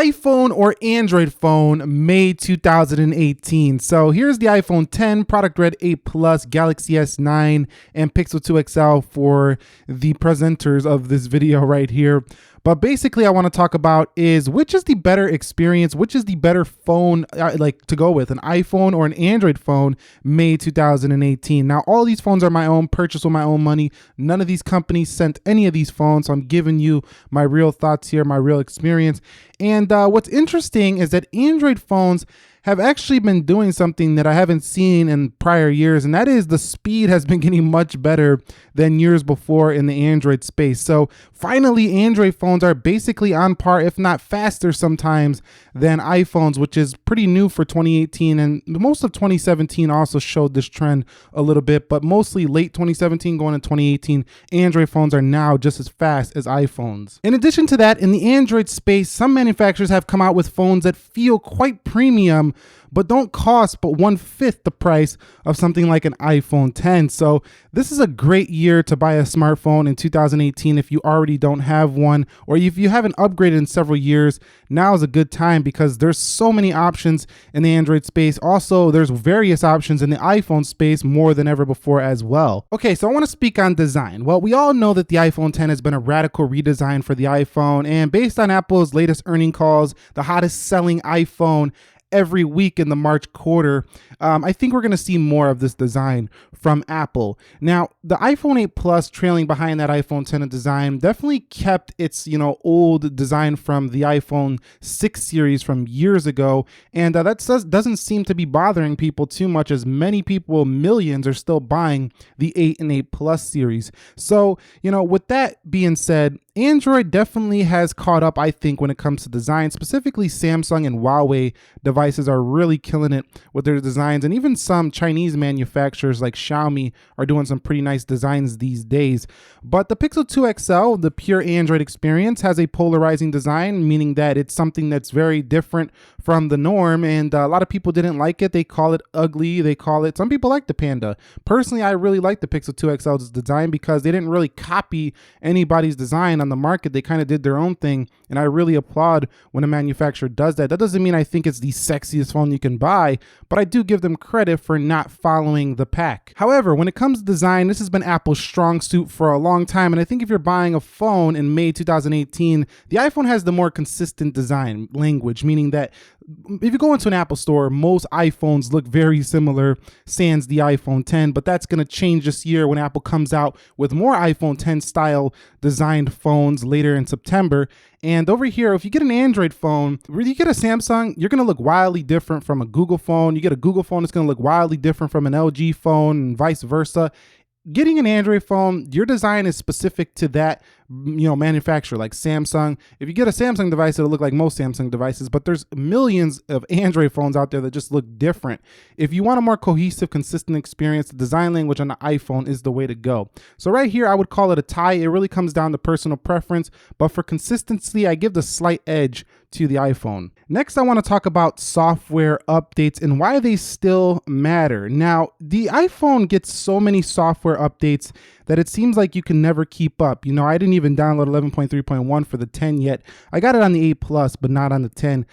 iPhone or Android phone, May 2018. So here's the iPhone 10, product red 8 Plus, Galaxy S9, and Pixel 2 XL for the presenters of this video right here. But basically I want to talk about is which is the better experience, which is the better phone like to go with, an iPhone or an Android phone, May 2018. Now all these phones are my own, purchased with my own money. None of these companies sent any of these phones, so I'm giving you my real thoughts here, my real experience. And what's interesting is that Android phones have actually been doing something that I haven't seen in prior years, and that is the speed has been getting much better than years before in the Android space. So finally, Android phones are basically on par, if not faster sometimes, than iPhones, which is pretty new for 2018, and most of 2017 also showed this trend a little bit, but mostly late 2017 going into 2018, Android phones are now just as fast as iPhones. In addition to that, in the Android space, some manufacturers have come out with phones that feel quite premium, but don't cost but 1/5 the price of something like an iPhone 10. So this is a great year to buy a smartphone in 2018 if you already don't have one, or if you haven't upgraded in several years. Now is a good time because there's so many options in the Android space. Also, there's various options in the iPhone space more than ever before as well. Okay, so I want to speak on design. Well, we all know that the iPhone 10 has been a radical redesign for the iPhone, and based on Apple's latest earning calls, the hottest selling iPhone every week in the March quarter, I think we're going to see more of this design from Apple. Now, the iPhone 8 Plus trailing behind that iPhone 10 in design definitely kept its, old design from the iPhone 6 series from years ago, and that doesn't seem to be bothering people too much, as many people, millions, are still buying the 8 and 8 Plus series. So, with that being said, Android definitely has caught up, I think, when it comes to design. Specifically, Samsung and Huawei devices are really killing it with their designs, and even some Chinese manufacturers like Xiaomi are doing some pretty nice designs these days. But the Pixel 2 XL, the pure Android experience, has a polarizing design, meaning that it's something that's very different from the norm, and a lot of people didn't like it. They call it ugly. Some people like the Panda. Personally, I really like the Pixel 2 XL's design because they didn't really copy anybody's design on the market. They kind of did their own thing, and I really applaud when a manufacturer does that. That doesn't mean I think it's the sexiest phone you can buy, but I do give them credit for not following the pack. However, when it comes to design, this has been Apple's strong suit for a long time, and I think if you're buying a phone in May 2018, the iPhone has the more consistent design language, meaning that if you go into an Apple store, most iPhones look very similar, sans the iPhone 10, but that's going to change this year when Apple comes out with more iPhone 10 style designed phones later in September. And over here, if you get an Android phone, you get a Samsung, you're going to look wildly different from a Google phone. You get a Google phone, it's going to look wildly different from an LG phone, and vice versa. Getting an Android phone, your design is specific to that manufacturer, like Samsung. If you get a Samsung device, it'll look like most Samsung devices, but there's millions of Android phones out there that just look different. If you want a more cohesive, consistent experience, the design language on the iPhone is the way to go. So right here, I would call it a tie. It really comes down to personal preference, but for consistency, I give the slight edge to the iPhone. Next, I want to talk about software updates and why they still matter. Now, the iPhone gets so many software updates that it seems like you can never keep up. I didn't even download 11.3.1 for the 10 yet. I got it on the 8 Plus, but not on the 10.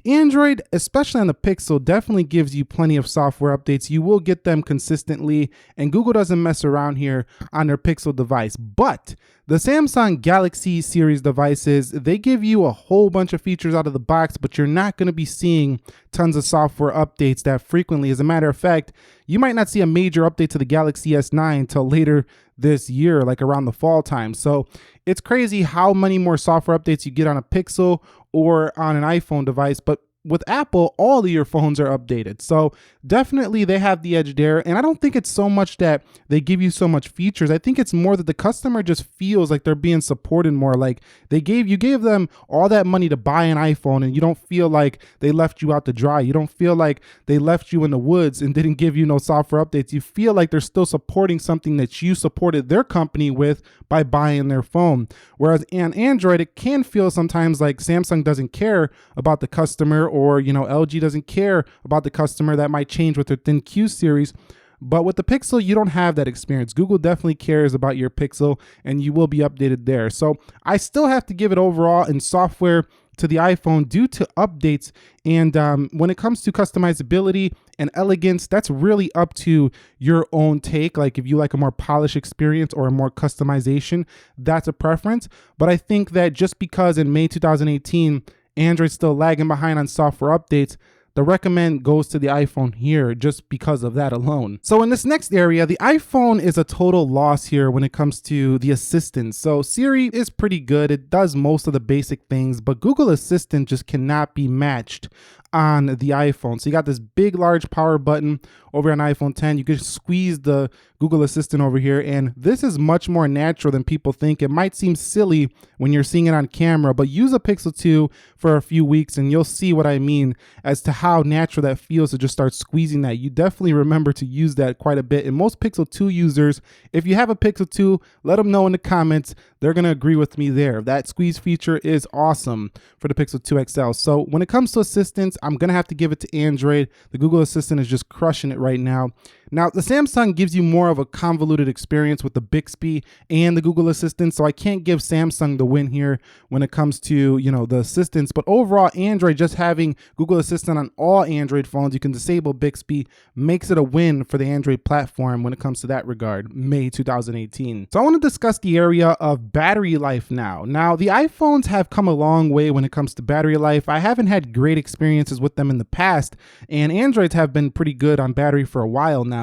Android, especially on the Pixel, definitely gives you plenty of software updates. You will get them consistently, and Google doesn't mess around here on their Pixel device. But the Samsung Galaxy series devices, they give you a whole bunch of features out of the box, but you're not going to be seeing tons of software updates that frequently. As a matter of fact, you might not see a major update to the Galaxy S9 till later this year, like around the fall time. So it's crazy how many more software updates you get on a Pixel or on an iPhone device, but with Apple, all of your phones are updated. So definitely they have the edge there. And I don't think it's so much that they give you so much features. I think it's more that the customer just feels like they're being supported more. Like you gave them all that money to buy an iPhone, and you don't feel like they left you out to dry. You don't feel like they left you in the woods and didn't give you no software updates. You feel like they're still supporting something that you supported their company with by buying their phone. Whereas on Android, it can feel sometimes like Samsung doesn't care about the customer, or LG doesn't care about the customer. That might change with their Thin Q series. But with the Pixel, you don't have that experience. Google definitely cares about your Pixel, and you will be updated there. So I still have to give it overall in software to the iPhone due to updates. And when it comes to customizability and elegance, that's really up to your own take. Like if you like a more polished experience or a more customization, that's a preference. But I think that just because in May 2018, Android's still lagging behind on software updates, the recommend goes to the iPhone here just because of that alone. So in this next area, the iPhone is a total loss here when it comes to the Assistant. So Siri is pretty good. It does most of the basic things, but Google Assistant just cannot be matched on the iPhone. So you got this big, large power button over on iPhone 10. You can squeeze the Google Assistant over here, and this is much more natural than people think. It might seem silly when you're seeing it on camera, but use a Pixel 2 for a few weeks and you'll see what I mean as to how natural that feels to just start squeezing that. You definitely remember to use that quite a bit. And most Pixel 2 users, if you have a Pixel 2, let them know in the comments. They're going to agree with me there. That squeeze feature is awesome for the Pixel 2 XL. So when it comes to assistants, I'm going to have to give it to Android. The Google Assistant is just crushing it right now. Now, the Samsung gives you more of a convoluted experience with the Bixby and the Google Assistant, so I can't give Samsung the win here when it comes to, the assistants. But overall, Android, just having Google Assistant on all Android phones, you can disable Bixby, makes it a win for the Android platform when it comes to that regard, May 2018. So I want to discuss the area of battery life now. Now, the iPhones have come a long way when it comes to battery life. I haven't had great experiences with them in the past, and Androids have been pretty good on battery for a while now.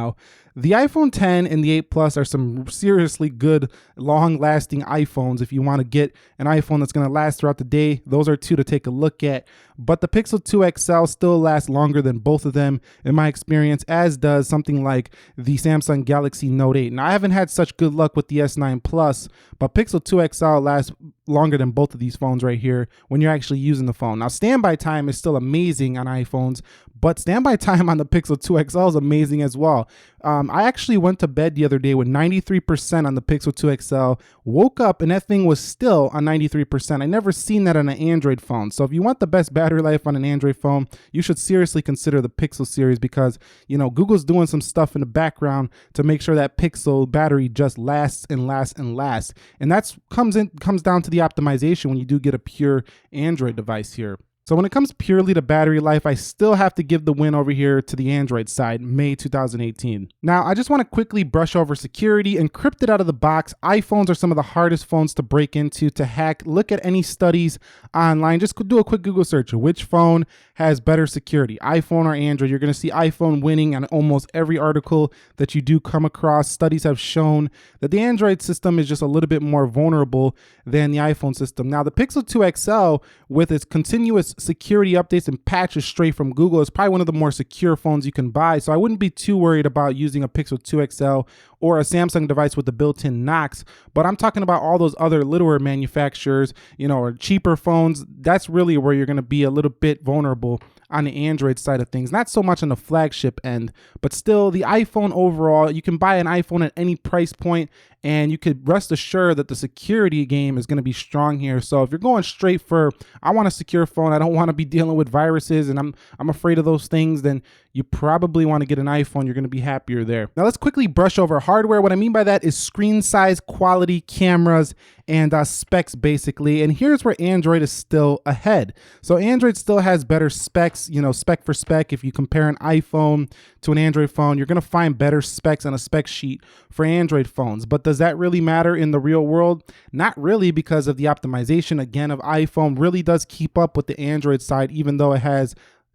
The iPhone 10 and the 8 Plus are some seriously good, long-lasting iPhones. If you want to get an iPhone that's going to last throughout the day, those are two to take a look at. But the Pixel 2 XL still lasts longer than both of them, in my experience, as does something like the Samsung Galaxy Note 8. Now, I haven't had such good luck with the S9 Plus, but Pixel 2 XL lasts longer than both of these phones right here when you're actually using the phone. Now, standby time is still amazing on iPhones, but standby time on the Pixel 2 XL is amazing as well. I actually went to bed the other day with 93% on the Pixel 2 XL, woke up and that thing was still on 93%. I never seen that on an Android phone. So if you want the best battery life on an Android phone, you should seriously consider the Pixel series because, Google's doing some stuff in the background to make sure that Pixel battery just lasts and lasts and lasts. And that comes down to the optimization when you do get a pure Android device here. So when it comes purely to battery life, I still have to give the win over here to the Android side, May 2018. Now, I just want to quickly brush over security. Encrypted out of the box, iPhones are some of the hardest phones to break into, to hack. Look at any studies online. Just do a quick Google search. Which phone has better security, iPhone or Android? You're going to see iPhone winning on almost every article that you do come across. Studies have shown that the Android system is just a little bit more vulnerable than the iPhone system. Now, the Pixel 2 XL, with its continuous security updates and patches straight from Google, is probably one of the more secure phones you can buy. So I wouldn't be too worried about using a Pixel 2 XL or a Samsung device with the built-in Knox. But I'm talking about all those other littler manufacturers, or cheaper phones. That's really where you're going to be a little bit vulnerable on the Android side of things. Not so much on the flagship end, but still the iPhone overall, you can buy an iPhone at any price point and you could rest assured that the security game is going to be strong here. So if you're going straight for, I want a secure phone, I don't want to be dealing with viruses and I'm afraid of those things, then you probably want to get an iPhone. You're going to be happier there. Now let's quickly brush over hardware. What I mean by that is screen size, quality, cameras, and specs basically. And here's where Android is still ahead. So Android still has better specs, spec for spec. If you compare an iPhone to an Android phone, you're going to find better specs on a spec sheet for Android phones. But does that really matter in the real world? Not really, because of the optimization, again, of iPhone really does keep up with the Android side, even though it has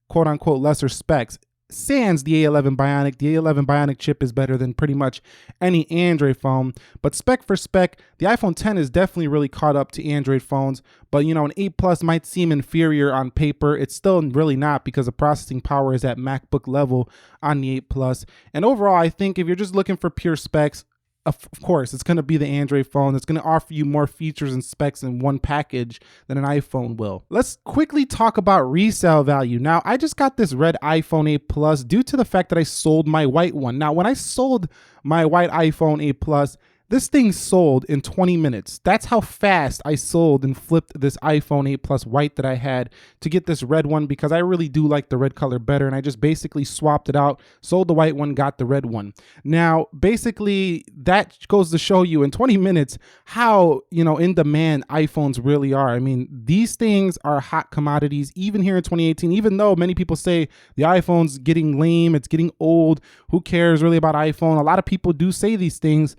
quote unquote lesser specs. Sans the A11 Bionic. The A11 Bionic chip is better than pretty much any Android phone, but spec for spec, the iPhone 10 is definitely really caught up to Android phones. But an 8 Plus might seem inferior on paper. It's still really not, because the processing power is at MacBook level on the 8 Plus. And overall, I think if you're just looking for pure specs, of course, it's going to be the Android phone. It's going to offer you more features and specs in one package than an iPhone will. Let's quickly talk about resale value. Now, I just got this red iPhone 8 Plus due to the fact that I sold my white one. Now, when I sold my white iPhone 8 Plus, This thing sold in 20 minutes. That's how fast I sold and flipped this iPhone 8 Plus white that I had to get this red one, because I really do like the red color better, and I just basically swapped it out, sold the white one, got the red one. Now, basically, that goes to show you in 20 minutes how, in demand iPhones really are. I mean, these things are hot commodities, even here in 2018, even though many people say the iPhone's getting lame, it's getting old, who cares really about iPhone? A lot of people do say these things.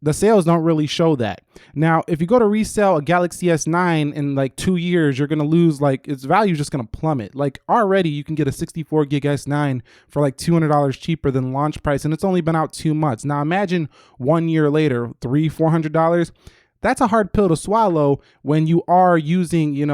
The sales don't really show that. Now, if you go to resell a Galaxy S9 in like 2 years, you're going to lose, like, its value is just going to plummet. Like, already you can get a 64 gig S9 for like $200 cheaper than launch price, and it's only been out 2 months. Now, imagine 1 year later, $300-$400. That's a hard pill to swallow when you are using, you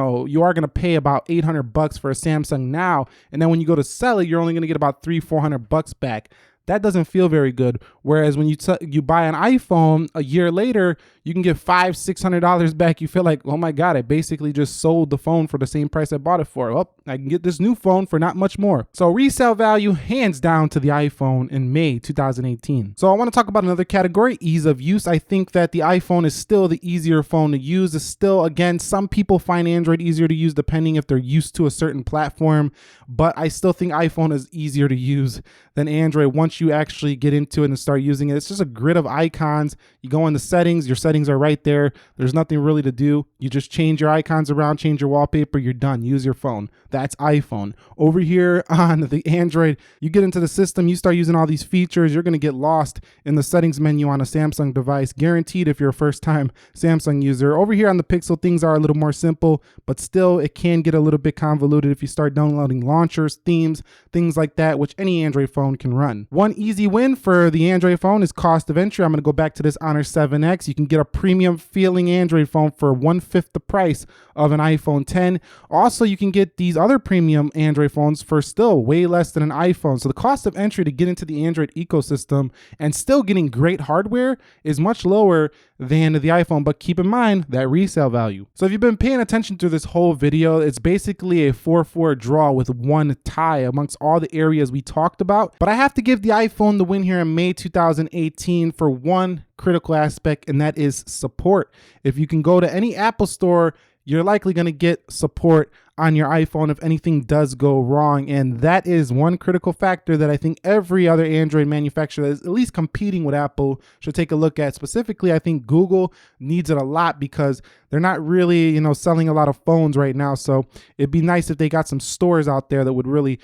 are going to pay about $800 for a Samsung now. And then when you go to sell it, you're only going to get about $300-$400 back. That doesn't feel very good. Whereas when you buy an iPhone a year later, you can get $500-$600 back. You feel like, oh my God, I basically just sold the phone for the same price I bought it for. Well, I can get this new phone for not much more. So resale value, hands down to the iPhone in May 2018. So I want to talk about another category, ease of use. I think that the iPhone is still the easier phone to use. It's still, again, some people find Android easier to use depending if they're used to a certain platform, but I still think iPhone is easier to use than Android once you actually get into it and start using it. It's just a grid of icons. You go into settings, your settings are right there. There's nothing really to do. You just change your icons around, change your wallpaper, you're done. Use your phone. That's iPhone. Over here on the Android, you get into the system, you start using all these features, you're going to get lost in the settings menu on a Samsung device, guaranteed if you're a first-time Samsung user. Over here on the Pixel, things are a little more simple, but still it can get a little bit convoluted if you start downloading launchers, themes, things like that, which any Android phone can run. One easy win for the Android phone is cost of entry. I'm going to go back to this Honor 7X. You can get a premium feeling Android phone for 1/5 the price of an iPhone 10. Also, you can get these other premium Android phones for still way less than an iPhone. So the cost of entry to get into the Android ecosystem and still getting great hardware is much lower than the iPhone, but keep in mind that resale value. So if you've been paying attention to this whole video, it's basically a 4-4 draw with one tie amongst all the areas we talked about. But I have to give the iPhone the win here in May 2018 for one critical aspect, and that is support. If you can go to any Apple store, you're likely going to get support on your iPhone if anything does go wrong. And that is one critical factor that I think every other Android manufacturer that is at least competing with Apple should take a look at. Specifically, I think Google needs it a lot because they're not really, selling a lot of phones right now. So it'd be nice if they got some stores out there that would really,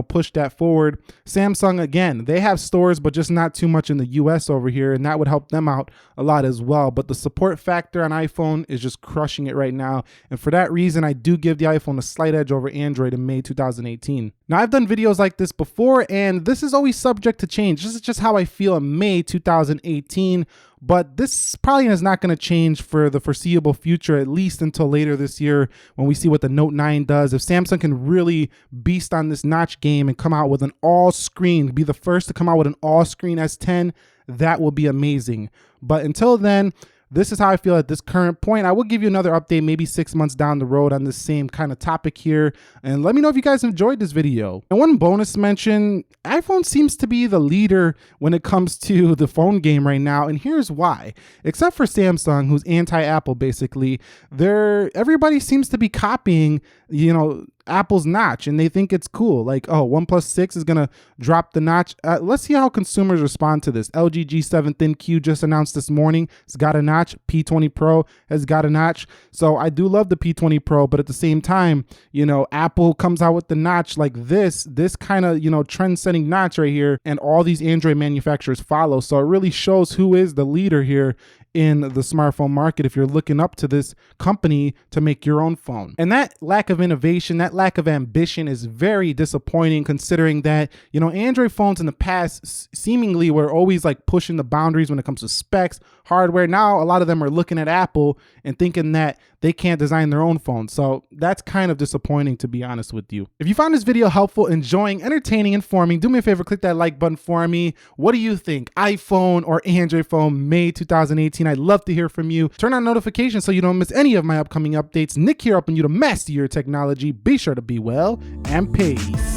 push that forward. Samsung, again, they have stores, but just not too much in the US over here. And that would help them out a lot as well. But the support factor on iPhone is just crushing it right now. And for that reason, I do give the iPhone a slight edge over Android in May 2018. Now, I've done videos like this before, and this is always subject to change. This is just how I feel in May 2018. But this probably is not going to change for the foreseeable future, at least until later this year when we see what the Note 9 does. If Samsung can really beast on this notch game and come out with an all-screen, be the first to come out with an all-screen S10, that will be amazing. But until then, this is how I feel at this current point. I will give you another update maybe 6 months down the road on the same kind of topic here. And let me know if you guys enjoyed this video. And one bonus mention, iPhone seems to be the leader when it comes to the phone game right now. And here's why. Except for Samsung, who's anti-Apple basically, everybody seems to be copying, Apple's notch, and they think it's cool. Like, oh, OnePlus 6 is going to drop the notch. Let's see how consumers respond to this. LG G7 Thin Q just announced this morning. It's got a notch. P20 Pro has got a notch. So I do love the P20 Pro, but at the same time, Apple comes out with the notch like this kind of, trend-setting notch right here, and all these Android manufacturers follow. So it really shows who is the leader here in the smartphone market if you're looking up to this company to make your own phone. And that lack of innovation, that lack of ambition is very disappointing, considering that, Android phones in the past seemingly were always like pushing the boundaries when it comes to specs, hardware. Now a lot of them are looking at Apple and thinking that they can't design their own phone. So that's kind of disappointing, to be honest with you. If you found this video helpful, enjoying, entertaining, informing, do me a favor, click that like button for me. What do you think? iPhone or Android phone, May 2018? I'd love to hear from you. Turn on notifications so you don't miss any of my upcoming updates. Nick here, helping you to master your technology. Be sure to be well, and peace.